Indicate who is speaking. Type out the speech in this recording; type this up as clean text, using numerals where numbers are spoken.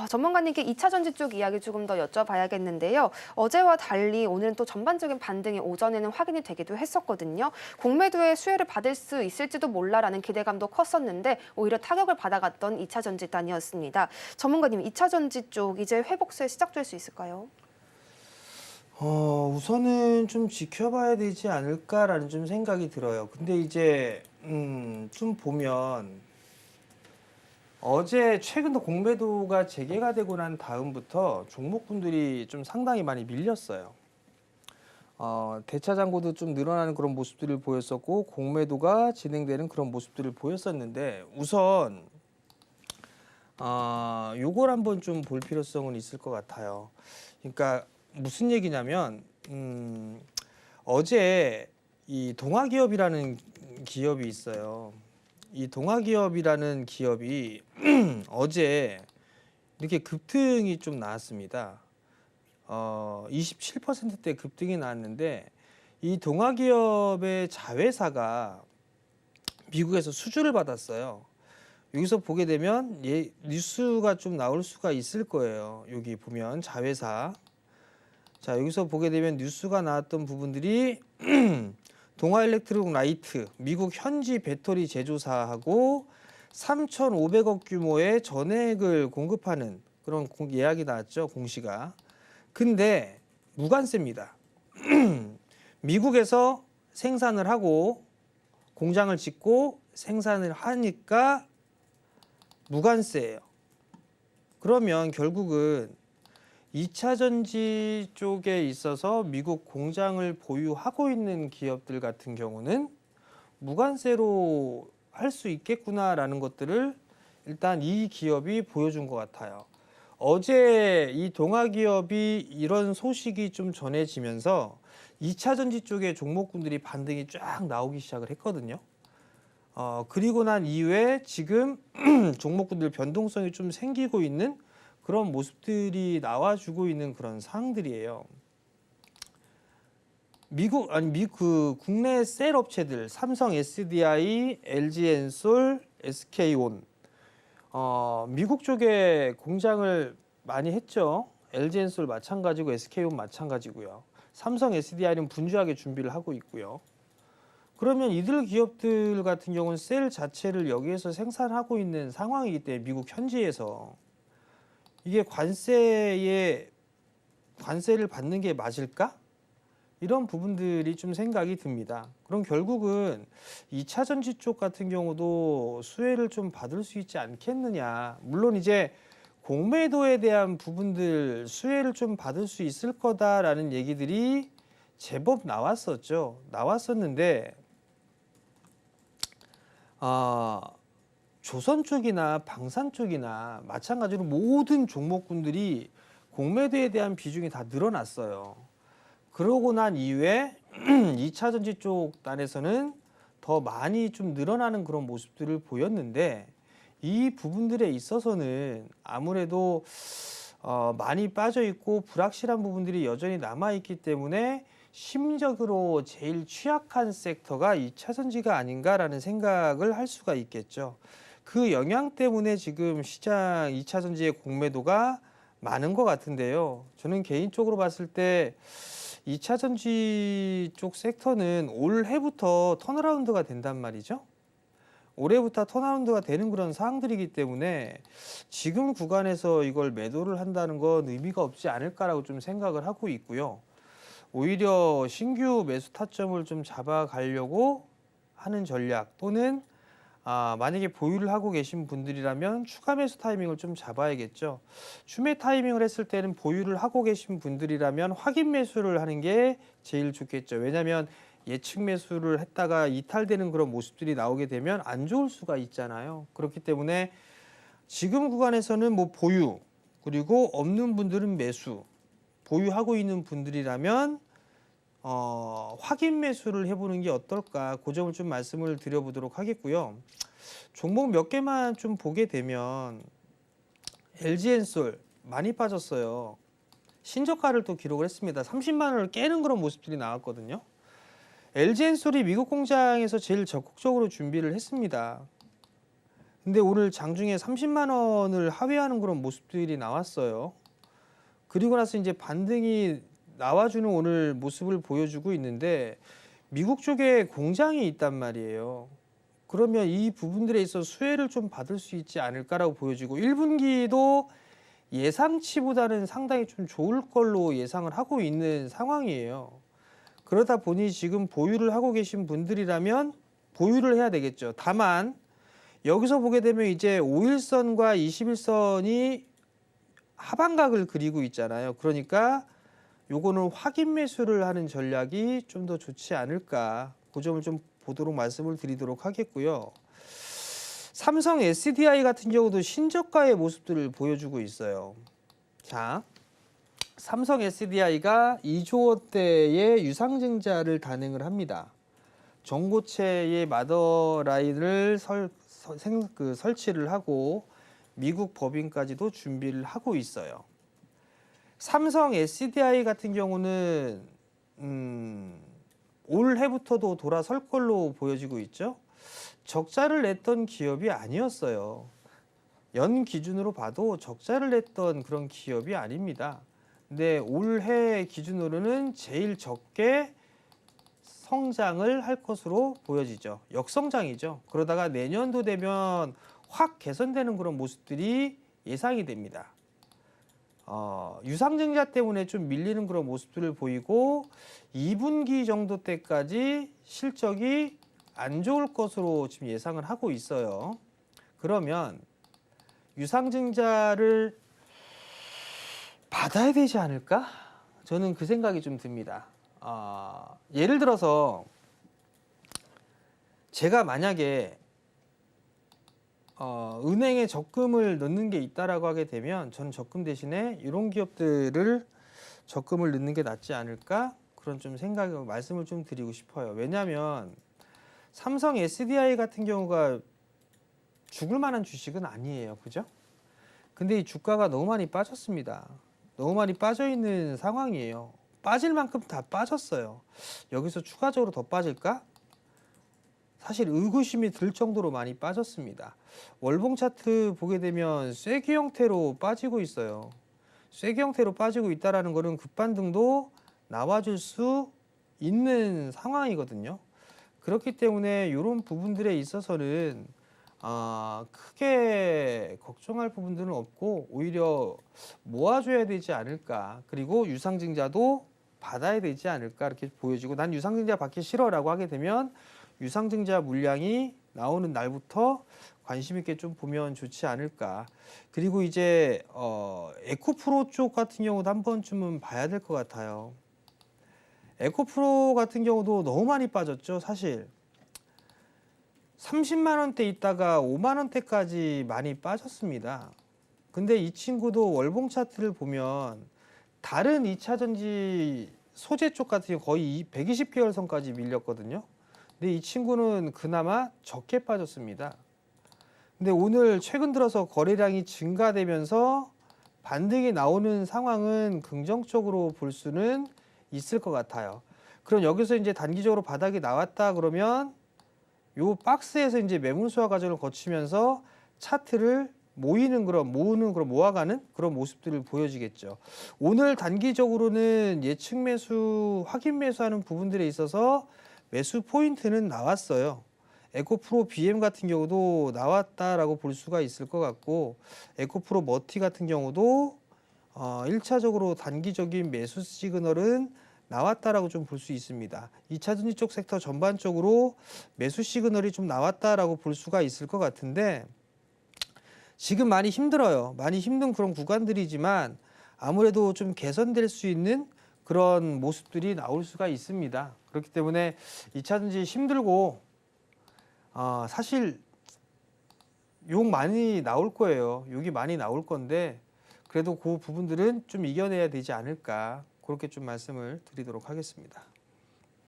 Speaker 1: 전문가님께 2차 전지 쪽 이야기 조금 더 여쭤봐야겠는데요. 어제와 달리 오늘은 또 전반적인 반등이 오전에는 확인이 되기도 했었거든요. 공매도의 수혜를 받을 수 있을지도 몰라라는 기대감도 컸었는데 오히려 타격을 받아갔던 2차 전지단이었습니다. 전문가님, 2차 전지 쪽 이제 회복세 시작될 수 있을까요?
Speaker 2: 우선은 좀 지켜봐야 되지 않을까라는 좀 생각이 들어요. 근데 이제 좀 보면 어제 최근 공매도가 재개가 되고 난 다음부터 종목군들이 좀 상당히 많이 밀렸어요. 대차 잔고도 좀 늘어나는 그런 모습들을 보였었고 공매도가 진행되는 그런 모습들을 보였었는데 우선 요걸 한번 좀 볼 필요성은 있을 것 같아요. 그러니까 무슨 얘기냐면 어제 이 동아기업이라는 기업이 있어요. 이 동아기업이라는 기업이 어제 이렇게 급등이 좀 나왔습니다. 27%대 급등이 나왔는데 이 동아기업의 자회사가 미국에서 수주를 받았어요. 여기서 보게 되면 뉴스가 좀 나올 수가 있을 거예요. 여기 보면 자회사. 자, 여기서 보게 되면 뉴스가 나왔던 부분들이 동아일렉트릭 라이트, 미국 현지 배터리 제조사하고 3,500억 규모의 전액을 공급하는 그런 예약이 나왔죠, 공시가. 근데 무관세입니다. 미국에서 생산을 하고 공장을 짓고 생산을 하니까 무관세예요. 그러면 결국은 2차 전지 쪽에 있어서 미국 공장을 보유하고 있는 기업들 같은 경우는 무관세로 할 수 있겠구나라는 것들을 일단 이 기업이 보여준 것 같아요. 어제 이 동아기업이 이런 소식이 좀 전해지면서 2차 전지 쪽의 종목군들이 반등이 쫙 나오기 시작을 했거든요. 그리고 난 이후에 지금 종목군들 변동성이 좀 생기고 있는 그런 모습들이 나와주고 있는 그런 상황들이에요. 국내 셀 업체들 삼성 SDI, LG엔솔, SK온 미국 쪽에 공장을 많이 했죠. LG엔솔 마찬가지고 SK온 마찬가지고요. 삼성 SDI는 분주하게 준비를 하고 있고요. 그러면 이들 기업들 같은 경우는 셀 자체를 여기에서 생산하고 있는 상황이기 때문에 미국 현지에서 이게 관세를 받는 게 맞을까? 이런 부분들이 좀 생각이 듭니다. 그럼 결국은 2차 전지 쪽 같은 경우도 수혜를 좀 받을 수 있지 않겠느냐. 물론 이제 공매도에 대한 부분들 수혜를 좀 받을 수 있을 거다라는 얘기들이 제법 나왔었는데 조선 쪽이나 방산 쪽이나 마찬가지로 모든 종목군들이 공매도에 대한 비중이 다 늘어났어요. 그러고 난 이후에 2차 전지 쪽 단에서는 더 많이 좀 늘어나는 그런 모습들을 보였는데 이 부분들에 있어서는 아무래도 많이 빠져 있고 불확실한 부분들이 여전히 남아 있기 때문에 심리적으로 제일 취약한 섹터가 2차 전지가 아닌가라는 생각을 할 수가 있겠죠. 그 영향 때문에 지금 시장 2차 전지의 공매도가 많은 것 같은데요. 저는 개인적으로 봤을 때 2차 전지 쪽 섹터는 올해부터 턴어라운드가 된단 말이죠. 올해부터 턴어라운드가 되는 그런 사항들이기 때문에 지금 구간에서 이걸 매도를 한다는 건 의미가 없지 않을까라고 좀 생각을 하고 있고요. 오히려 신규 매수 타점을 좀 잡아가려고 하는 전략 또는 만약에 보유를 하고 계신 분들이라면 추가 매수 타이밍을 좀 잡아야겠죠. 추매 타이밍을 했을 때는 보유를 하고 계신 분들이라면 확인 매수를 하는 게 제일 좋겠죠. 왜냐하면 예측 매수를 했다가 이탈되는 그런 모습들이 나오게 되면 안 좋을 수가 있잖아요. 그렇기 때문에 지금 구간에서는 뭐 보유 그리고 없는 분들은 매수 보유하고 있는 분들이라면 확인 매수를 해보는 게 어떨까 그 점을 좀 말씀을 드려보도록 하겠고요. 종목 몇 개만 좀 보게 되면 LG엔솔 많이 빠졌어요. 신저가를 또 기록을 했습니다. 30만 원을 깨는 그런 모습들이 나왔거든요. LG엔솔이 미국 공장에서 제일 적극적으로 준비를 했습니다. 근데 오늘 장중에 30만 원을 하회하는 그런 모습들이 나왔어요. 그리고 나서 이제 반등이 나와주는 오늘 모습을 보여주고 있는데 미국 쪽에 공장이 있단 말이에요. 그러면 이 부분들에 있어 수혜를 좀 받을 수 있지 않을까라고 보여지고 1분기도 예상치보다는 상당히 좀 좋을 걸로 예상을 하고 있는 상황이에요. 그러다 보니 지금 보유를 하고 계신 분들이라면 보유를 해야 되겠죠. 다만 여기서 보게 되면 이제 5일선과 21선이 하반각을 그리고 있잖아요. 그러니까 요거는 확인 매수를 하는 전략이 좀 더 좋지 않을까. 그 점을 좀 보도록 말씀을 드리도록 하겠고요. 삼성 SDI 같은 경우도 신저가의 모습들을 보여주고 있어요. 자, 삼성 SDI가 2조 원대의 유상증자를 단행을 합니다. 전고체의 마더라인을 설치를 하고 미국 법인까지도 준비를 하고 있어요. 삼성 SDI 같은 경우는 올해부터도 돌아설 걸로 보여지고 있죠. 적자를 냈던 기업이 아니었어요. 연 기준으로 봐도 적자를 냈던 그런 기업이 아닙니다. 근데 올해 기준으로는 제일 적게 성장을 할 것으로 보여지죠. 역성장이죠. 그러다가 내년도 되면 확 개선되는 그런 모습들이 예상이 됩니다. 유상증자 때문에 좀 밀리는 그런 모습들을 보이고 2분기 정도 때까지 실적이 안 좋을 것으로 지금 예상을 하고 있어요. 그러면 유상증자를 받아야 되지 않을까? 저는 그 생각이 좀 듭니다. 예를 들어서 제가 만약에 은행에 적금을 넣는 게 있다라고 하게 되면 저는 적금 대신에 이런 기업들을 적금을 넣는 게 낫지 않을까? 그런 좀 생각을 말씀을 좀 드리고 싶어요. 왜냐하면 삼성 SDI 같은 경우가 죽을 만한 주식은 아니에요. 그죠? 근데 이 주가가 너무 많이 빠졌습니다. 너무 많이 빠져 있는 상황이에요. 빠질 만큼 다 빠졌어요. 여기서 추가적으로 더 빠질까? 사실 의구심이 들 정도로 많이 빠졌습니다. 월봉 차트 보게 되면 쐐기 형태로 빠지고 있어요. 쐐기 형태로 빠지고 있다라는 것은 급반등도 나와줄 수 있는 상황이거든요. 그렇기 때문에 이런 부분들에 있어서는 크게 걱정할 부분들은 없고 오히려 모아줘야 되지 않을까. 그리고 유상증자도 받아야 되지 않을까 이렇게 보여지고 난 유상증자 받기 싫어라고 하게 되면 유상증자 물량이 나오는 날부터 관심 있게 좀 보면 좋지 않을까. 그리고 이제 에코프로 쪽 같은 경우도 한 번쯤은 봐야 될 것 같아요. 에코프로 같은 경우도 너무 많이 빠졌죠. 사실 30만 원대 있다가 5만 원대까지 많이 빠졌습니다. 근데 이 친구도 월봉 차트를 보면 다른 2차 전지 소재 쪽 같은 경우 거의 120개월 선까지 밀렸거든요. 근데 이 친구는 그나마 적게 빠졌습니다. 근데 오늘 최근 들어서 거래량이 증가되면서 반등이 나오는 상황은 긍정적으로 볼 수는 있을 것 같아요. 그럼 여기서 이제 단기적으로 바닥이 나왔다 그러면 요 박스에서 이제 매물수화 과정을 거치면서 차트를 모으는 그런 모아가는 그런 모습들을 보여지겠죠. 오늘 단기적으로는 예측 매수, 확인 매수하는 부분들에 있어서 매수 포인트는 나왔어요. 에코프로 BM 같은 경우도 나왔다라고 볼 수가 있을 것 같고 에코프로 머티 같은 경우도 1차적으로 단기적인 매수 시그널은 나왔다라고 좀 볼 수 있습니다. 2차 전지 쪽 섹터 전반적으로 매수 시그널이 좀 나왔다라고 볼 수가 있을 것 같은데 지금 많이 힘들어요. 많이 힘든 그런 구간들이지만 아무래도 좀 개선될 수 있는 그런 모습들이 나올 수가 있습니다. 그렇기 때문에 2차 전지 힘들고 사실 욕 많이 나올 거예요. 욕이 많이 나올 건데 그래도 그 부분들은 좀 이겨내야 되지 않을까 그렇게 좀 말씀을 드리도록 하겠습니다.